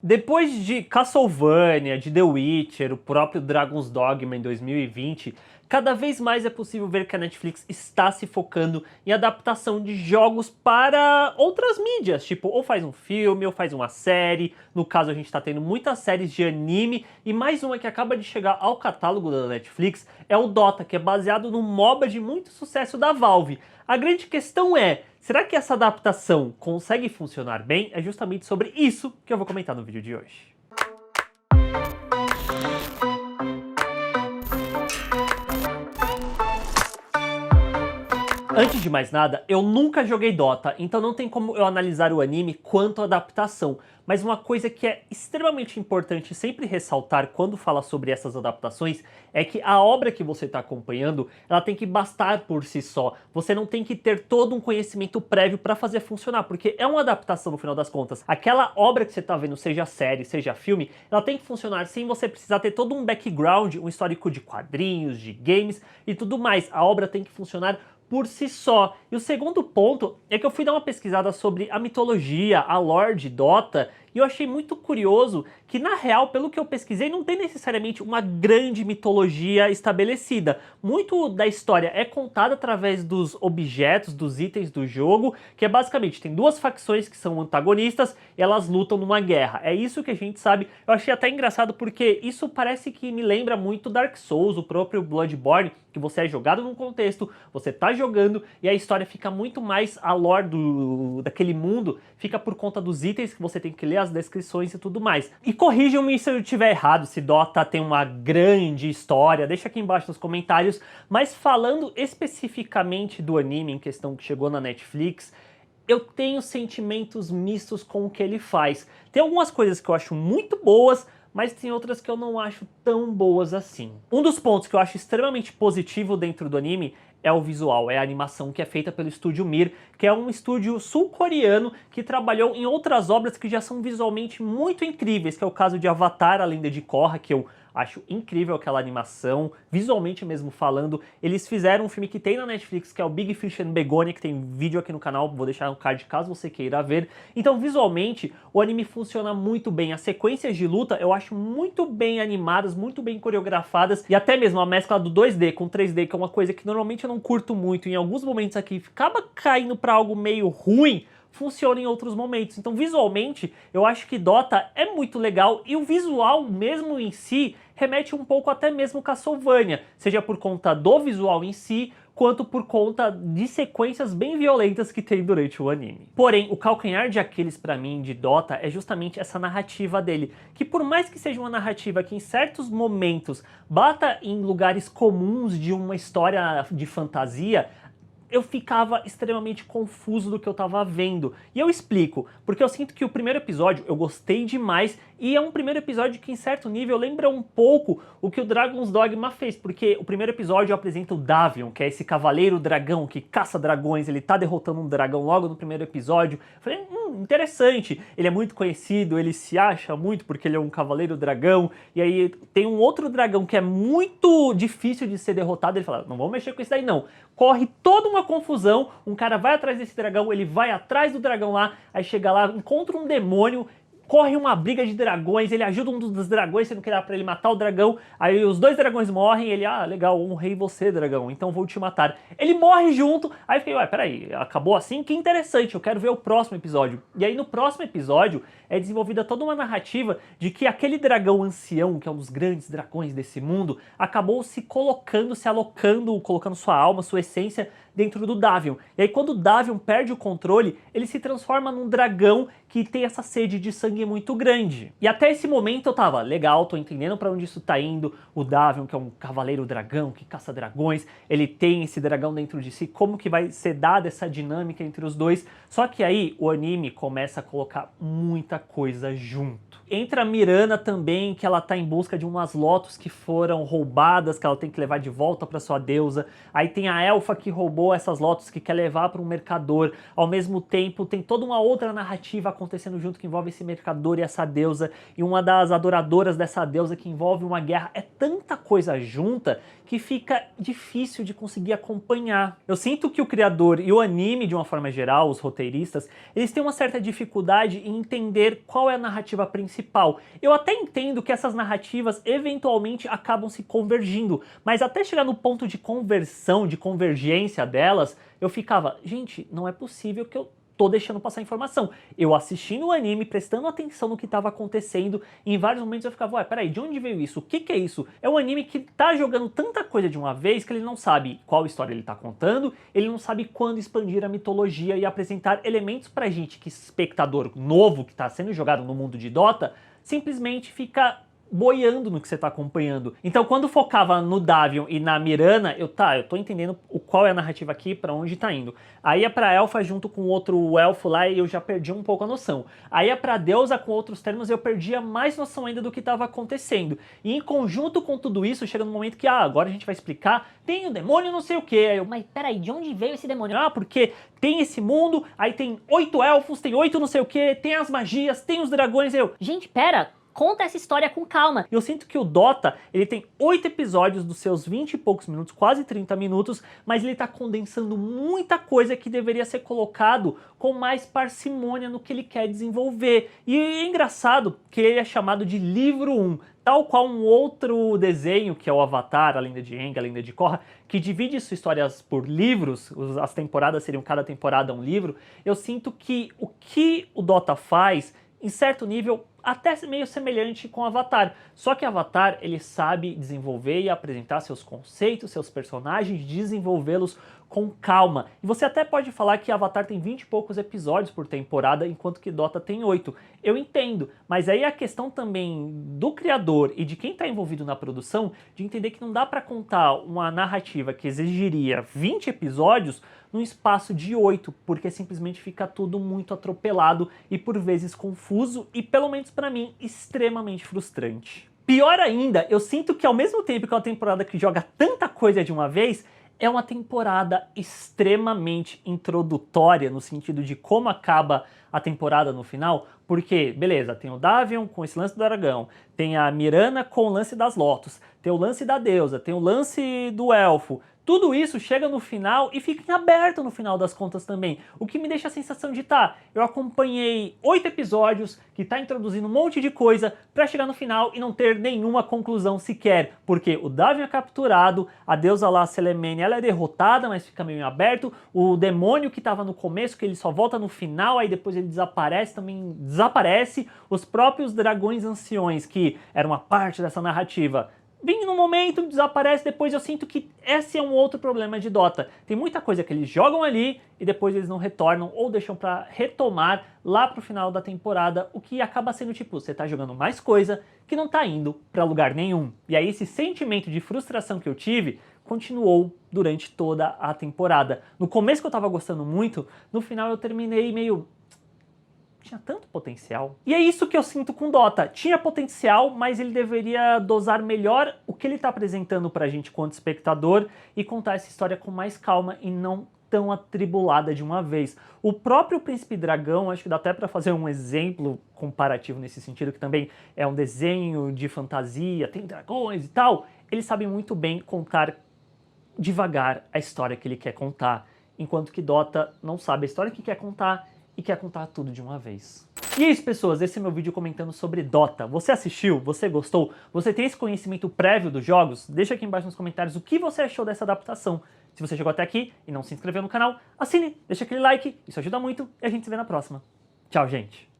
Depois de Castlevania, de The Witcher, o próprio Dragon's Dogma em 2020, cada vez mais é possível ver que a Netflix está se focando em adaptação de jogos para outras mídias, tipo, ou faz um filme, ou faz uma série. No caso, a gente está tendo muitas séries de anime, e mais uma que acaba de chegar ao catálogo da Netflix é o Dota, que é baseado no MOBA de muito sucesso da Valve. A grande questão é, será que essa adaptação consegue funcionar bem? É justamente sobre isso que eu vou comentar no vídeo de hoje. Antes de mais nada, eu nunca joguei Dota, então não tem como eu analisar o anime quanto a adaptação. Mas uma coisa que é extremamente importante sempre ressaltar quando fala sobre essas adaptações é que a obra que você está acompanhando, ela tem que bastar por si só. Você não tem que ter todo um conhecimento prévio para fazer funcionar, porque é uma adaptação no final das contas. Aquela obra que você está vendo, seja série, seja filme, ela tem que funcionar sem você precisar ter todo um background, um histórico de quadrinhos, de games e tudo mais. A obra tem que funcionar por si só. E o segundo ponto é que eu fui dar uma pesquisada sobre a mitologia, a lore de Dota, e eu achei muito curioso que, na real, pelo que eu pesquisei, não tem necessariamente uma grande mitologia estabelecida. Muito da história é contada através dos objetos, dos itens do jogo, que é basicamente, tem duas facções que são antagonistas, e elas lutam numa guerra. É isso que a gente sabe. Eu achei até engraçado porque isso parece que me lembra muito Dark Souls, o próprio Bloodborne, que você é jogado num contexto, você tá jogando, e a história fica muito mais, a lore daquele mundo fica por conta dos itens que você tem que ler, as descrições e tudo mais. E corrijam-me se eu estiver errado, se Dota tem uma grande história, deixa aqui embaixo nos comentários, mas falando especificamente do anime em questão que chegou na Netflix, eu tenho sentimentos mistos com o que ele faz. Tem algumas coisas que eu acho muito boas, mas tem outras que eu não acho tão boas assim. Um dos pontos que eu acho extremamente positivo dentro do anime é o visual, é a animação que é feita pelo estúdio Mir, que é um estúdio sul-coreano que trabalhou em outras obras que já são visualmente muito incríveis, que é o caso de Avatar, a Lenda de Korra, que eu acho incrível aquela animação, visualmente mesmo falando. Eles fizeram um filme que tem na Netflix, que é o Big Fish and Begonia, que tem vídeo aqui no canal, vou deixar no card caso você queira ver. Então, visualmente, o anime funciona muito bem. As sequências de luta eu acho muito bem animadas, muito bem coreografadas, e até mesmo a mescla do 2D com 3D, que é uma coisa que normalmente eu não curto muito, em alguns momentos aqui acaba caindo pra algo meio ruim, funciona em outros momentos. Então, visualmente, eu acho que Dota é muito legal, e o visual mesmo em si remete um pouco até mesmo Castlevania, seja por conta do visual em si, quanto por conta de sequências bem violentas que tem durante o anime. Porém, o calcanhar de Aquiles pra mim de Dota é justamente essa narrativa dele, que por mais que seja uma narrativa que em certos momentos bata em lugares comuns de uma história de fantasia, eu ficava extremamente confuso do que eu tava vendo. E eu explico, porque eu sinto que o primeiro episódio eu gostei demais, e é um primeiro episódio que em certo nível lembra um pouco o que o Dragon's Dogma fez, porque o primeiro episódio apresenta o Davion, que é esse cavaleiro dragão que caça dragões, ele tá derrotando um dragão logo no primeiro episódio. Eu falei, interessante, ele é muito conhecido, ele se acha muito porque ele é um cavaleiro dragão, e aí tem um outro dragão que é muito difícil de ser derrotado, ele fala, não vamos mexer com isso daí não. Corre toda uma confusão, um cara vai atrás desse dragão, ele vai atrás do dragão lá, aí chega lá, encontra um demônio, corre uma briga de dragões, ele ajuda um dos dragões, sendo que era pra ele matar o dragão, aí os dois dragões morrem, ele, legal, honrei você, dragão, então vou te matar. Ele morre junto, aí eu fiquei, ué, peraí, acabou assim? Que interessante, eu quero ver o próximo episódio. E aí no próximo episódio é desenvolvida toda uma narrativa de que aquele dragão ancião, que é um dos grandes dragões desse mundo, acabou se colocando, se alocando, colocando sua alma, sua essência dentro do Davion. E aí quando o Davion perde o controle, ele se transforma num dragão que tem essa sede de sangue muito grande. E até esse momento eu tava, legal, tô entendendo pra onde isso tá indo, o Davion, que é um cavaleiro dragão, que caça dragões, ele tem esse dragão dentro de si, como que vai ser dada essa dinâmica entre os dois? Só que aí o anime começa a colocar muita coisa junto. Entra a Mirana também, que ela tá em busca de umas lotus que foram roubadas, que ela tem que levar de volta pra sua deusa. Aí tem a elfa que roubou essas lotus, que quer levar para um mercador. Ao mesmo tempo tem toda uma outra narrativa acontecendo junto que envolve esse mercador e essa deusa, e uma das adoradoras dessa deusa que envolve uma guerra. É tanta coisa junta que fica difícil de conseguir acompanhar. Eu sinto que o criador e o anime, de uma forma geral, os roteiristas, eles têm uma certa dificuldade em entender qual é a narrativa principal principal. Eu até entendo que essas narrativas eventualmente acabam se convergindo, mas até chegar no ponto de conversão, de convergência delas, eu ficava, gente, não é possível que eu tô deixando passar informação. Eu assistindo o anime, prestando atenção no que estava acontecendo, e em vários momentos eu ficava, ué, peraí, de onde veio isso? O que que é isso? É um anime que tá jogando tanta coisa de uma vez que ele não sabe qual história ele tá contando, ele não sabe quando expandir a mitologia e apresentar elementos pra gente que espectador novo que tá sendo jogado no mundo de Dota, simplesmente fica boiando no que você tá acompanhando. Então quando focava no Davion e na Mirana, eu tô entendendo qual é a narrativa aqui, pra onde tá indo. Aí é pra Elfa junto com outro elfo lá e eu já perdi um pouco a noção. Aí é pra Deusa com outros termos eu perdia mais noção ainda do que tava acontecendo. E em conjunto com tudo isso, chega no momento que, agora a gente vai explicar, tem o demônio não sei o que. Aí eu, mas peraí, de onde veio esse demônio? Ah, porque tem esse mundo, aí tem 8 elfos, tem 8 não sei o que, tem as magias, tem os dragões. Aí eu, gente, pera, conta essa história com calma. Eu sinto que o Dota, ele tem 8 episódios dos seus 20 e poucos minutos, quase 30 minutos, mas ele tá condensando muita coisa que deveria ser colocado com mais parcimônia no que ele quer desenvolver. E é engraçado que ele é chamado de livro 1, tal qual um outro desenho, que é o Avatar, a Lenda de Aang, a Lenda de Korra, que divide suas histórias por livros, as temporadas seriam cada temporada um livro. Eu sinto que o Dota faz, em certo nível, até meio semelhante com Avatar. Só que Avatar, ele sabe desenvolver e apresentar seus conceitos, seus personagens, desenvolvê-los com calma. E você até pode falar que Avatar tem 20 e poucos episódios por temporada, enquanto que Dota tem 8. Eu entendo, mas aí a questão também do criador e de quem está envolvido na produção, de entender que não dá para contar uma narrativa que exigiria 20 episódios num espaço de 8, porque simplesmente fica tudo muito atropelado e por vezes confuso e, pelo menos para mim, extremamente frustrante. Pior ainda, eu sinto que ao mesmo tempo que é uma temporada que joga tanta coisa de uma vez, é uma temporada extremamente introdutória no sentido de como acaba a temporada no final, porque, beleza, tem o Davion com esse lance do dragão, tem a Mirana com o lance das Lotus, tem o lance da deusa, tem o lance do elfo. Tudo isso chega no final e fica em aberto no final das contas também. O que me deixa a sensação de, eu acompanhei 8 episódios que tá introduzindo um monte de coisa pra chegar no final e não ter nenhuma conclusão sequer. Porque o Davion é capturado, a deusa lá, Selemene, ela é derrotada, mas fica meio em aberto. O demônio que tava no começo, que ele só volta no final, aí depois ele desaparece, também desaparece. Os próprios dragões anciões, que eram uma parte dessa narrativa, vem num momento, desaparece, depois eu sinto que esse é um outro problema de Dota. Tem muita coisa que eles jogam ali e depois eles não retornam ou deixam pra retomar lá pro final da temporada, o que acaba sendo tipo, você tá jogando mais coisa que não tá indo pra lugar nenhum. E aí esse sentimento de frustração que eu tive continuou durante toda a temporada. No começo que eu tava gostando muito, no final eu terminei meio... tinha tanto potencial. E é isso que eu sinto com Dota. Tinha potencial, mas ele deveria dosar melhor o que ele está apresentando pra gente quanto espectador e contar essa história com mais calma e não tão atribulada de uma vez. O próprio Príncipe Dragão, acho que dá até para fazer um exemplo comparativo nesse sentido, que também é um desenho de fantasia, tem dragões e tal. Ele sabe muito bem contar devagar a história que ele quer contar, enquanto que Dota não sabe a história que quer contar e quer contar tudo de uma vez. E é isso, pessoas, esse é meu vídeo comentando sobre Dota. Você assistiu? Você gostou? Você tem esse conhecimento prévio dos jogos? Deixa aqui embaixo nos comentários o que você achou dessa adaptação. Se você chegou até aqui e não se inscreveu no canal, assine, deixa aquele like, isso ajuda muito e a gente se vê na próxima. Tchau, gente!